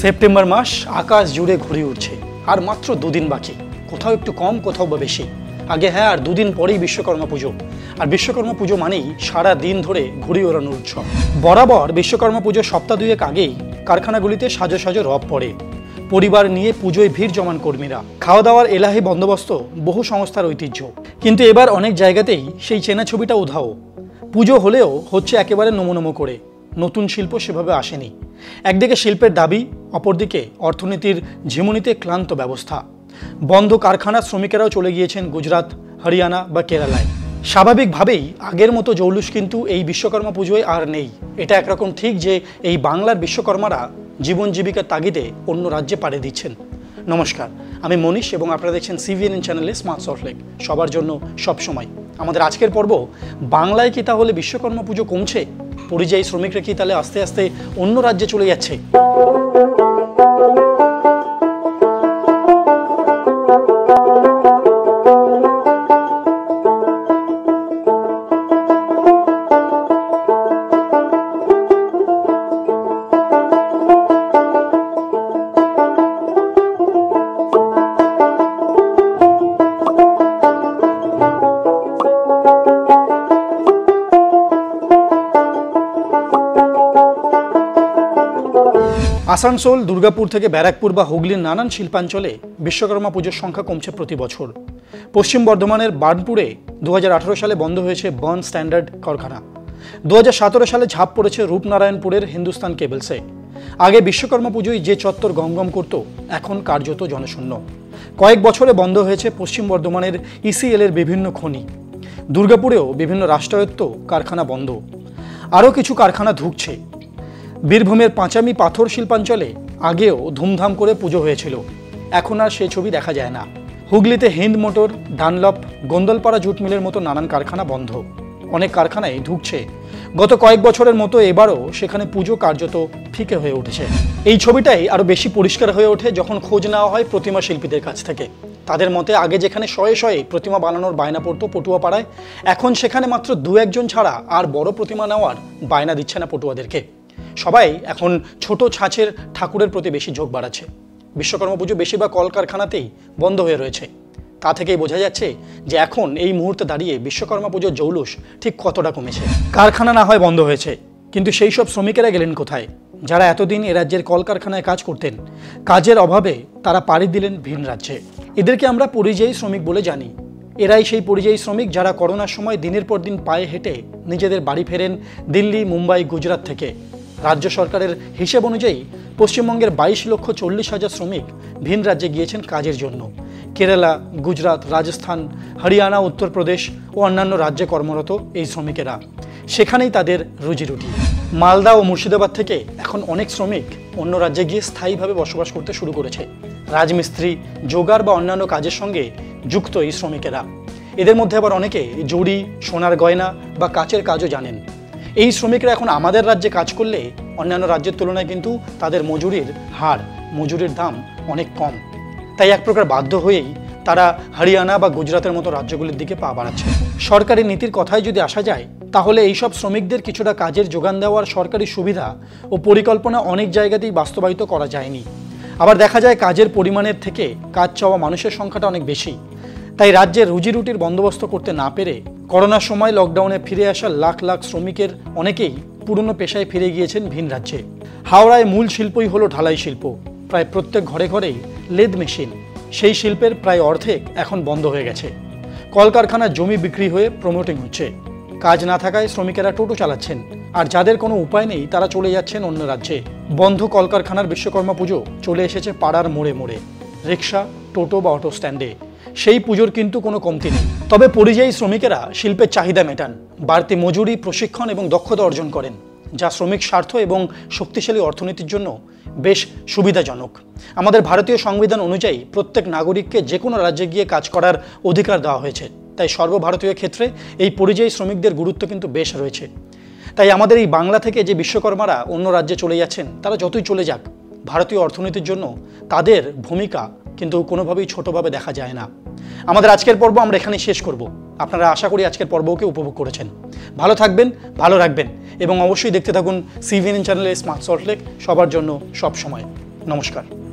September মাস আকাশ জুড়ে ঘুরে উঠছে আর মাত্র দুদিন বাকি, কোথাও একটু কম কোথাও বা বেশি। আগে হ্যাঁ, আর দুদিন পরেই বিশ্বকর্মা পুজো। আর বিশ্বকর্মা পুজো মানেই সারা দিন ধরে ঘুড়ি ওড়ানোর উৎসব। বরাবর বিশ্বকর্মা পুজোর সপ্তাহ দুয়েক আগেই কারখানাগুলিতে সাজো সাজো রব পড়ে। পরিবার নিয়ে পুজোয় ভিড় জমান কর্মীরা, খাওয়া দাওয়ার এলাহি বন্দোবস্ত বহু সংস্থার ঐতিহ্য। কিন্তু এবার অনেক জায়গাতেই সেই চেনা ছবিটা উধাও। পুজো হলেও হচ্ছে একেবারে নমো করে, নতুন শিল্প সেভাবে আসেনি। একদিকে শিল্পের দাবি, অপরদিকে অর্থনীতির ঝিমুনিতে ক্লান্ত ব্যবস্থা। বন্ধ কারখানার শ্রমিকেরাও চলে গিয়েছেন গুজরাট, হরিয়ানা বা কেরালায়। স্বাভাবিকভাবেই আগের মতো জৌলুস কিন্তু এই বিশ্বকর্মা পুজোয় আর নেই। এটা একরকম ঠিক যে এই বাংলার বিশ্বকর্মারা জীবন জীবিকার তাগিদে অন্য রাজ্যে পাড়ি দিচ্ছেন। নমস্কার, আমি মনীষ এবং আপনারা দেখছেন সিভিএনএন চ্যানেলে স্মার্ট সল্টলেক, সবার জন্য সব সময়। আমাদের আজকের পর্ব, বাংলায় কি তাহলে বিশ্বকর্মা পুজো কমছে? পরিযায়ী শ্রমিকরা কি তাহলে আস্তে আস্তে অন্য রাজ্যে চলে যাচ্ছে? আসানসোল, দুর্গাপুর থেকে ব্যারাকপুর বা হুগলির নানান শিল্পাঞ্চলে বিশ্বকর্মা পুজোর সংখ্যা কমছে প্রতি বছর। পশ্চিম বর্ধমানের বার্নপুরে 2018 সালে বন্ধ হয়েছে বার্ন স্ট্যান্ডার্ড কারখানা। 2017 সালে ঝাঁপ পড়েছে রূপনারায়ণপুরের হিন্দুস্তান কেবলসে। আগে বিশ্বকর্মা পুজোয় যে চত্বর গমগম করত, এখন কার্যত জনশূন্য। কয়েক বছরে বন্ধ হয়েছে পশ্চিম বর্ধমানের ইসিএল এর বিভিন্ন খনি। দুর্গাপুরেও বিভিন্ন রাষ্ট্রায়ত্ত কারখানা বন্ধ, আরও কিছু কারখানা ধুঁকছে। বীরভূমের পাঁচামি পাথর শিল্পাঞ্চলে আগেও ধুমধাম করে পুজো হয়েছিল, এখন আর সেই ছবি দেখা যায় না। হুগলিতে Hind motor, Dunlop, Gondalpara jute মিলের মতো নানান কারখানা বন্ধ, অনেক কারখানায় ধুঁকছে। গত কয়েক বছরের মতো এবারও সেখানে পুজো কার্যত ফিকে হয়ে উঠেছে। এই ছবিটাই আরও বেশি পরিষ্কার হয়ে ওঠে যখন খোঁজ নেওয়া হয় প্রতিমা শিল্পীদের কাছ থেকে। তাদের মতে আগে যেখানে শয়ে শয়ে প্রতিমা বানানোর বায়না পড়তো পটুয়াপাড়ায়, এখন সেখানে মাত্র 2-1 জন ছাড়া আর বড় প্রতিমা নেওয়ার বায়না দিচ্ছে না পটুয়াদেরকে। সবাই এখন ছোট ছাঁচের ঠাকুরের প্রতি বেশি ঝোঁক বাড়াচ্ছে। বিশ্বকর্মা পুজো বেশিরভাগ কলকারখানাতেই বন্ধ হয়ে রয়েছে। তা থেকেই বোঝা যাচ্ছে যে এখন এই মুহূর্তে দাঁড়িয়ে বিশ্বকর্মা পুজোর জৌলুস ঠিক কতটা কমেছে। কারখানা না হয় বন্ধ হয়েছে, কিন্তু সেই সব শ্রমিকেরা গেলেন কোথায়, যারা এতদিন এ রাজ্যের কলকারখানায় কাজ করতেন? কাজের অভাবে তারা পাড়ি দিলেন ভিন রাজ্যে। এদেরকে আমরা পরিযায়ী শ্রমিক বলে জানি। এরাই সেই পরিযায়ী শ্রমিক যারা করোনার সময় দিনের পর দিন পায়ে হেঁটে নিজেদের বাড়ি ফেরেন দিল্লি, মুম্বাই, গুজরাট থেকে। রাজ্য সরকারের হিসেব অনুযায়ী পশ্চিমবঙ্গের 22,40,000 শ্রমিক ভিন রাজ্যে গিয়েছেন কাজের জন্য। কেরালা, গুজরাট, রাজস্থান, হরিয়ানা, উত্তরপ্রদেশ ও অন্যান্য রাজ্যে কর্মরত এই শ্রমিকেরা, সেখানেই তাদের রুজিরুটি। মালদা ও মুর্শিদাবাদ থেকে এখন অনেক শ্রমিক অন্য রাজ্যে গিয়ে স্থায়ীভাবে বসবাস করতে শুরু করেছে। রাজমিস্ত্রি, জোগাড় বা অন্যান্য কাজের সঙ্গে যুক্ত এই শ্রমিকেরা। এদের মধ্যে আবার অনেকে জড়ি, সোনার গয়না বা কাচের কাজও জানেন। এই শ্রমিকরা এখন আমাদের রাজ্যে কাজ করলে অন্যান্য রাজ্যের তুলনায় কিন্তু তাদের মজুরির হার, মজুরির দাম অনেক কম। তাই এক প্রকার বাধ্য হয়েই তারা হরিয়ানা বা গুজরাটের মতো রাজ্যগুলির দিকে পা বাড়াচ্ছে। সরকারি নীতির কথায় যদি আসা যায়, তাহলে এইসব শ্রমিকদের কিছুটা কাজের যোগান দেওয়ার সরকারি সুবিধা ও পরিকল্পনা অনেক জায়গাতেই বাস্তবায়িত করা যায়নি। আবার দেখা যায় কাজের পরিমাণের থেকে কাজ চাওয়া মানুষের সংখ্যাটা অনেক বেশি। তাই রাজ্যের রুজিরুটির বন্দোবস্ত করতে না পেরে করোনার সময় লকডাউনে ফিরে আসা লাখ লাখ শ্রমিকের অনেকেই পুরনো পেশায় ফিরে গিয়েছেন ভিন রাজ্যে। হাওড়ায় মূল শিল্পই হলো ঢালাই শিল্প। প্রায় প্রত্যেক ঘরে ঘরেই লেদ মেশিন। সেই শিল্পের প্রায় অর্ধেক এখন বন্ধ হয়ে গেছে। কলকারখানার জমি বিক্রি হয়ে প্রমোটিং হচ্ছে। কাজ না থাকায় শ্রমিকেরা টোটো চালাচ্ছেন, আর যাদের কোনো উপায় নেই তারা চলে যাচ্ছেন অন্য রাজ্যে। বন্ধ কলকারখানার বিশ্বকর্মা পুজো চলে এসেছে পাড়ার মোড়ে মোড়ে, রিক্সা, টোটো বা অটো স্ট্যান্ডে। সেই পুজোর কিন্তু কোনো কমতি নেই। তবে পরিযায়ী শ্রমিকেরা শিল্পের চাহিদা মেটান, বাড়তি মজুরি, প্রশিক্ষণ এবং দক্ষতা অর্জন করেন, যা শ্রমিক স্বার্থ এবং শক্তিশালী অর্থনীতির জন্য বেশ সুবিধাজনক। আমাদের ভারতীয় সংবিধান অনুযায়ী প্রত্যেক নাগরিককে যে কোনো রাজ্যে গিয়ে কাজ করার অধিকার দেওয়া হয়েছে। তাই সর্বভারতীয় ক্ষেত্রে এই পরিযায়ী শ্রমিকদের গুরুত্ব কিন্তু বেশ রয়েছে। তাই আমাদের এই বাংলা থেকে যে বিশ্বকর্মারা অন্য রাজ্যে চলে যাচ্ছেন, তারা যতই চলে যাক, ভারতীয় অর্থনীতির জন্য তাদের ভূমিকা কিন্তু কোনোভাবেই ছোটোভাবে দেখা যায় না। আমাদের আজকের পর্ব আমরা এখানেই শেষ করব। আপনারা আশা করি আজকের পর্বকে উপভোগ করেছেন। ভালো থাকবেন, ভালো রাখবেন এবং অবশ্যই দেখতে থাকুন সিভিএনএন চ্যানেলে স্মার্ট সল্টলেক, সবার জন্য সব সময়। নমস্কার।